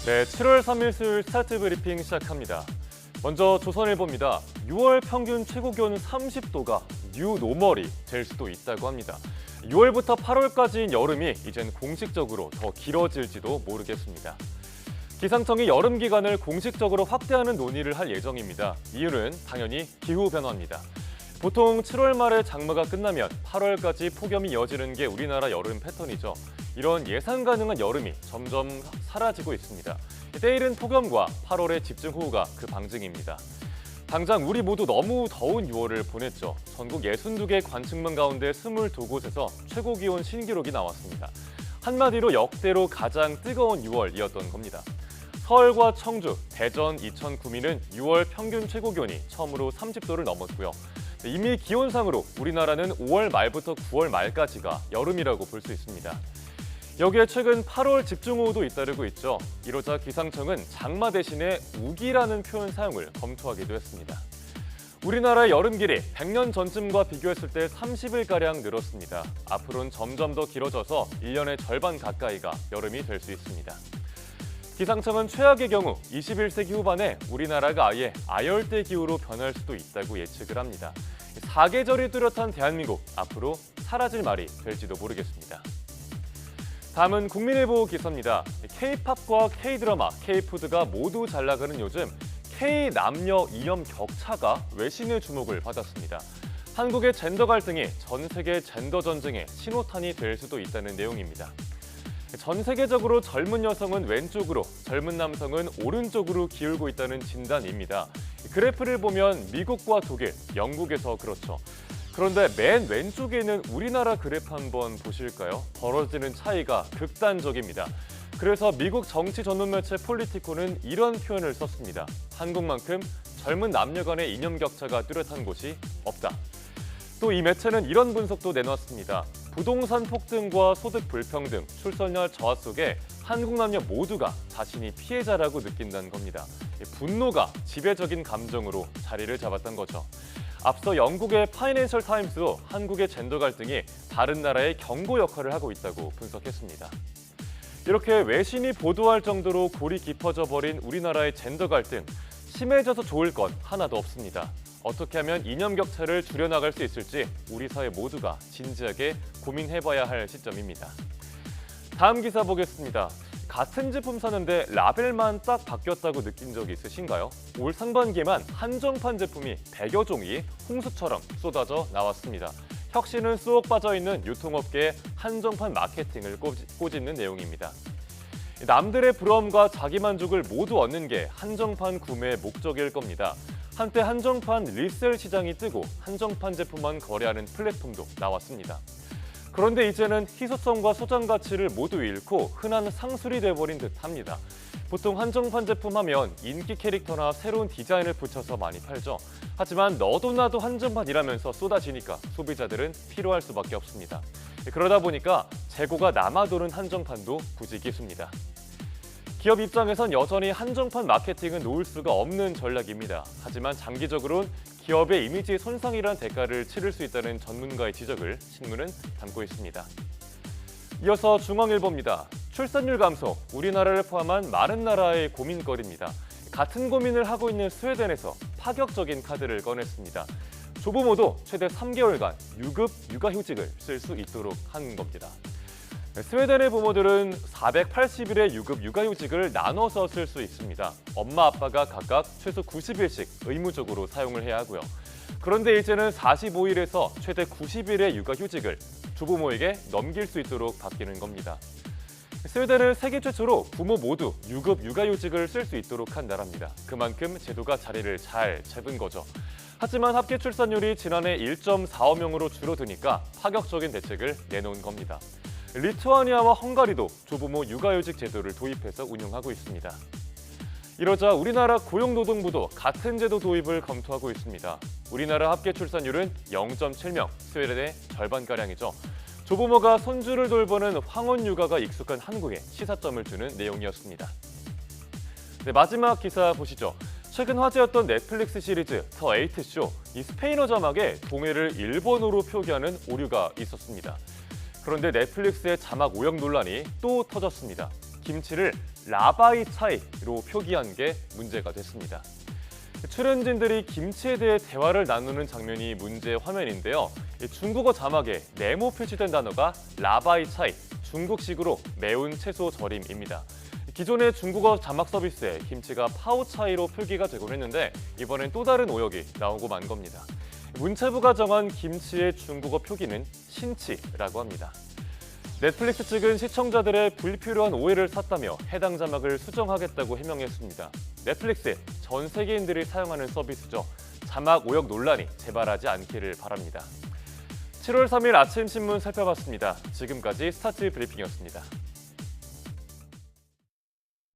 네, 7월 3일 수요일 스타트 브리핑 시작합니다. 먼저 조선일보입니다. 6월 평균 최고 기온 30도가 뉴 노멀이 될 수도 있다고 합니다. 6월부터 8월까지인 여름이 이젠 공식적으로 더 길어질지도 모르겠습니다. 기상청이 여름 기간을 공식적으로 확대하는 논의를 할 예정입니다. 이유는 당연히 기후변화입니다. 보통 7월 말에 장마가 끝나면 8월까지 폭염이 이어지는 게 우리나라 여름 패턴이죠. 이런 예상 가능한 여름이 점점 사라지고 있습니다. 때이른 폭염과 8월의 집중호우가 그 방증입니다. 당장 우리 모두 너무 더운 6월을 보냈죠. 전국 62개 관측망 가운데 22곳에서 최고 기온 신기록이 나왔습니다. 한마디로 역대로 가장 뜨거운 6월이었던 겁니다. 서울과 청주, 대전, 이천, 구미는 6월 평균 최고 기온이 처음으로 30도를 넘었고요. 이미 기온상으로 우리나라는 5월 말부터 9월 말까지가 여름이라고 볼 수 있습니다. 여기에 최근 8월 집중호우도 잇따르고 있죠. 이러자 기상청은 장마 대신에 우기라는 표현 사용을 검토하기도 했습니다. 우리나라의 여름 길이 100년 전쯤과 비교했을 때 30일가량 늘었습니다. 앞으로는 점점 더 길어져서 1년의 절반 가까이가 여름이 될 수 있습니다. 기상청은 최악의 경우 21세기 후반에 우리나라가 아예 아열대 기후로 변할 수도 있다고 예측을 합니다. 사계절이 뚜렷한 대한민국, 앞으로 사라질 말이 될지도 모르겠습니다. 다음은 국민일보 기사입니다. K-팝과 K-드라마, K-푸드가 모두 잘 나가는 요즘 K-남녀 이념 격차가 외신의 주목을 받았습니다. 한국의 젠더 갈등이 전 세계 젠더 전쟁의 신호탄이 될 수도 있다는 내용입니다. 전 세계적으로 젊은 여성은 왼쪽으로, 젊은 남성은 오른쪽으로 기울고 있다는 진단입니다. 그래프를 보면 미국과 독일, 영국에서 그렇죠. 그런데 맨 왼쪽에 있는 우리나라 그래프 한번 보실까요? 벌어지는 차이가 극단적입니다. 그래서 미국 정치 전문 매체 폴리티코는 이런 표현을 썼습니다. 한국만큼 젊은 남녀 간의 이념 격차가 뚜렷한 곳이 없다. 또 이 매체는 이런 분석도 내놨습니다. 부동산 폭등과 소득 불평등, 출산율 저하 속에 한국 남녀 모두가 자신이 피해자라고 느낀다는 겁니다. 분노가 지배적인 감정으로 자리를 잡았던 거죠. 앞서 영국의 파이낸셜 타임스도 한국의 젠더 갈등이 다른 나라의 경고 역할을 하고 있다고 분석했습니다. 이렇게 외신이 보도할 정도로 골이 깊어져 버린 우리나라의 젠더 갈등, 심해져서 좋을 건 하나도 없습니다. 어떻게 하면 이념 격차를 줄여나갈 수 있을지 우리 사회 모두가 진지하게 고민해봐야 할 시점입니다. 다음 기사 보겠습니다. 같은 제품 사는데 라벨만 딱 바뀌었다고 느낀 적 있으신가요? 올 상반기에만 한정판 제품이 100여 종이 홍수처럼 쏟아져 나왔습니다. 혁신은 쏙 빠져있는 유통업계의 한정판 마케팅을 꼬집는 내용입니다. 남들의 부러움과 자기만족을 모두 얻는 게 한정판 구매의 목적일 겁니다. 한때 한정판 리셀 시장이 뜨고 한정판 제품만 거래하는 플랫폼도 나왔습니다. 그런데 이제는 희소성과 소장 가치를 모두 잃고 흔한 상술이 돼버린 듯합니다. 보통 한정판 제품 하면 인기 캐릭터나 새로운 디자인을 붙여서 많이 팔죠. 하지만 너도 나도 한정판이라면서 쏟아지니까 소비자들은 필요할 수밖에 없습니다. 그러다 보니까 재고가 남아도는 한정판도 굳이 기수입니다. 기업 입장에선 여전히 한정판 마케팅은 놓을 수가 없는 전략입니다. 하지만 장기적으로는 기업의 이미지 손상이란 대가를 치를 수 있다는 전문가의 지적을 신문은 담고 있습니다. 이어서 중앙일보입니다. 출산율 감소, 우리나라를 포함한 많은 나라의 고민거리입니다. 같은 고민을 하고 있는 스웨덴에서 파격적인 카드를 꺼냈습니다. 조부모도 최대 3개월간 유급 육아휴직을 쓸 수 있도록 하는 겁니다. 스웨덴의 부모들은 480일의 유급 육아휴직을 나눠서 쓸 수 있습니다. 엄마, 아빠가 각각 최소 90일씩 의무적으로 사용을 해야 하고요. 그런데 이제는 45일에서 최대 90일의 육아휴직을 조부모에게 넘길 수 있도록 바뀌는 겁니다. 스웨덴은 세계 최초로 부모 모두 유급 육아휴직을 쓸 수 있도록 한 나라입니다. 그만큼 제도가 자리를 잘 잡은 거죠. 하지만 합계 출산율이 지난해 1.45명으로 줄어드니까 파격적인 대책을 내놓은 겁니다. 리투아니아와 헝가리도 조부모 육아휴직 제도를 도입해서 운영하고 있습니다. 이러자 우리나라 고용노동부도 같은 제도 도입을 검토하고 있습니다. 우리나라 합계 출산율은 0.7명, 스웨덴의 절반가량이죠. 조부모가 손주를 돌보는 황혼 육아가 익숙한 한국에 시사점을 주는 내용이었습니다. 네, 마지막 기사 보시죠. 최근 화제였던 넷플릭스 시리즈 더 에이트 쇼, 이 스페인어 자막에 동해를 일본어로 표기하는 오류가 있었습니다. 그런데 넷플릭스의 자막 오역 논란이 또 터졌습니다. 김치를 라바이 차이로 표기한 게 문제가 됐습니다. 출연진들이 김치에 대해 대화를 나누는 장면이 문제 화면인데요. 중국어 자막에 네모 표시된 단어가 라바이 차이, 중국식으로 매운 채소 절임입니다. 기존의 중국어 자막 서비스에 김치가 파오 차이로 표기가 되곤 했는데 이번엔 또 다른 오역이 나오고 만 겁니다. 문체부가 정한 김치의 중국어 표기는 신치라고 합니다. 넷플릭스 측은 시청자들의 불필요한 오해를 샀다며 해당 자막을 수정하겠다고 해명했습니다. 넷플릭스, 전 세계인들이 사용하는 서비스죠. 자막 오역 논란이 재발하지 않기를 바랍니다. 7월 3일 아침 신문 살펴봤습니다. 지금까지 스타트 브리핑이었습니다.